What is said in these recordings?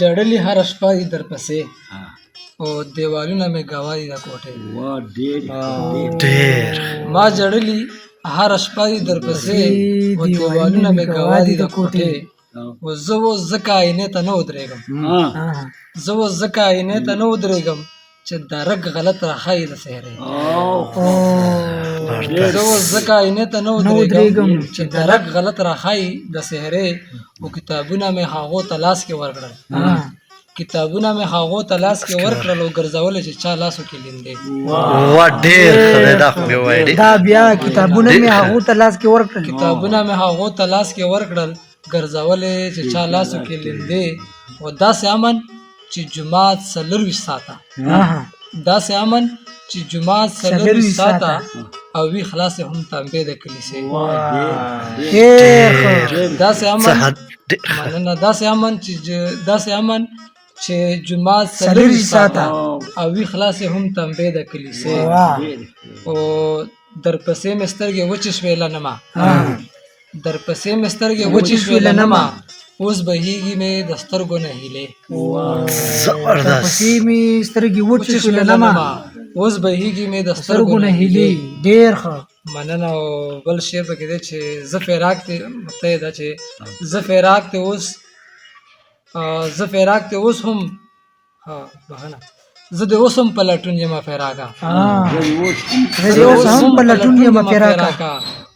جړلې هر شپه دي درپسې او دیوالونه مې ګوا دي د کوټې ډېر ما جړلې هر شپه دي درپسې او دیوالونه مې ګوا دي د کوټې او زه اوس ځکه آینې ته نه ودرېږم زه اوس ځکه آینې ته نه ودرېږم چې درک غلط راښایي د سهرې زه اوس ځکه آینې ته نه ودرېږم چې درک غلط راښایي د سهرې او کتابونه مې هغو ته لاس کې ورکړل کتابونه مې هغو ته لاس کې ورکړل او ګرځولې چې چا لاسو کې لیندې وا ډېر خدای دا خو مې وایي دا بیا کتابونه مې هغو ته لاس کې ورکړل کتابونه مې هغو ته لاس کې ورکړل ګرځولې چې چا لاسو کې لیندې او داسې امن چې جومات 40 ساعته داسې امن چې جومات 40 ساعته او وی خلاص هم تنبیه د کلیسې داسې امن مننه داسې امن چې جومات 40 ساعته او وی خلاص هم تنبیه د کلیسې او درپسې مې سترګې وچې شوې لنما درپسې مې سترګې وچې شوې لنما اوس بهیږي مې د سترګو نه هیلې درپسې مې سترګې وچې شوې لنما اوس بهیږي مې د سترګو نه هیلې ډېر ښه مننه او بل شعر پکې دی چې زه فراق ته مطلب دا چې زه فراق ته اوس هم بهانه زه د اوس هم په لټون یم فراقه زه اوس هم په لټون یم فراقه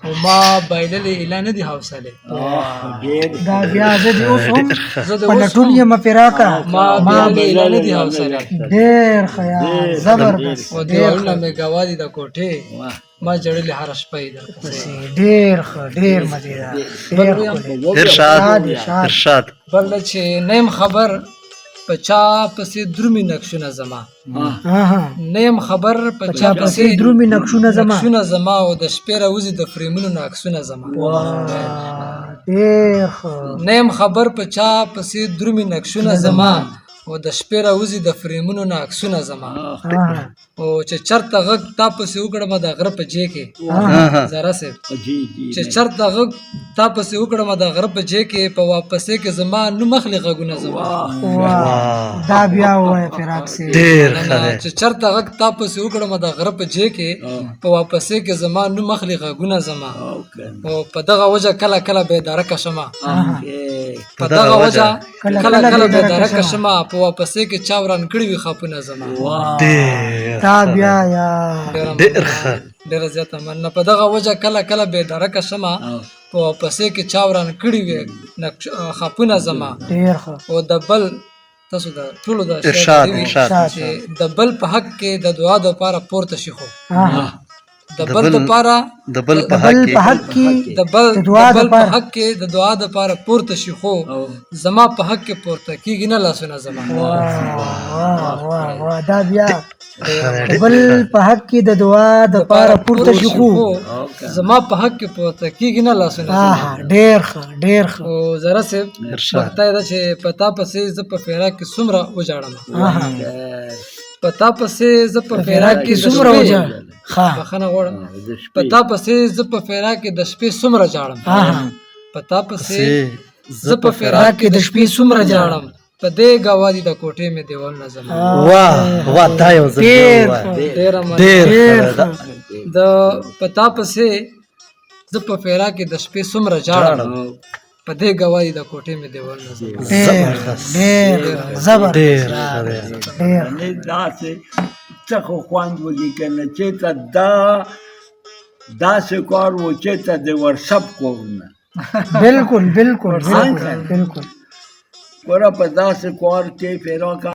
او ما بایللې اعلان دي حوصله دا بیا زه د اوس هم په لټون یم فراقه ما بایللې اعلان دي حوصله ډېر خیال زبردست او دیوالونه مې ګوا دي د کوټې ما جړلې هر شپه درپسې ډېر ښه ډېر مزېدار ارشاد بل چې نیم خبر په چا پسې درومي نقشونه زما نیم خبر په چا پسې درومي نقشونه زما او د شپې راوځي د فریمونو نه عکسونه زما ډېر ښه نیم خبر په چا پسې درومي نقشونه زما او د شپې راوځي د فریمونو نه عکسونه زما او چې چرته غږ تا پسې وکړم د غره په جې کې زرا صاحب چې چرته غږ تا پسې وکړم د غره په جې کې په واپسې کې زما نو مخلي غږونه زما دا بیا وای فراق سي ډېر چې چرته غږ تا پسې وکړم د غره په جې کې په واپسې کې زما نو مخلي غږونه زما او په دغه وجه کله کله به دارک شمه په دغه وجه کله به دارک شمه په واپسې کې چاوران کړي وي خپونه زما دا بیا یا ډېر زیاته مننه په دغه وجه کله به دارک شمه په واپسې کې چاوران کړي وي خپونه زما ډېر ښه او د بل تاسو د ټولو د ارشاد د بل په حق کې د دعا د لپاره پورته شي خو د بل په حق کې د دعا د لپاره پورته شي خو زما په حق کې پورته کیږي نه لاسونه زما واه دا بیا بل په حق کې د دعا د لپاره پورته شي خو زما په حق کې پورته کیږي نه لاسونه ډېر ښه او زرا صاحب وخته دا چې پتا پسې ز په فیرا کې څومره وجاړم پتا پسې ز په فیرا کې څومره وجاړم بخنه غواړم پتا پسې ز په فیرا کې د شپې څومره جاړم پتا پسې ز په فیرا کې د شپې څومره جاړم په دې ګوادي د کوټې مې دیوال نظم واه دا یو ډېر د پتا پسې ز په فیرا کې د شپې څومره جاړم په دې ګوادي د کوټې مې دیوال نظم ډېر زبردست داسې څه خو خوند وږي که نه چېرته داسې کار و چېرته د ورشپ کور نه بالکل ګوره په داسې کار کې فراق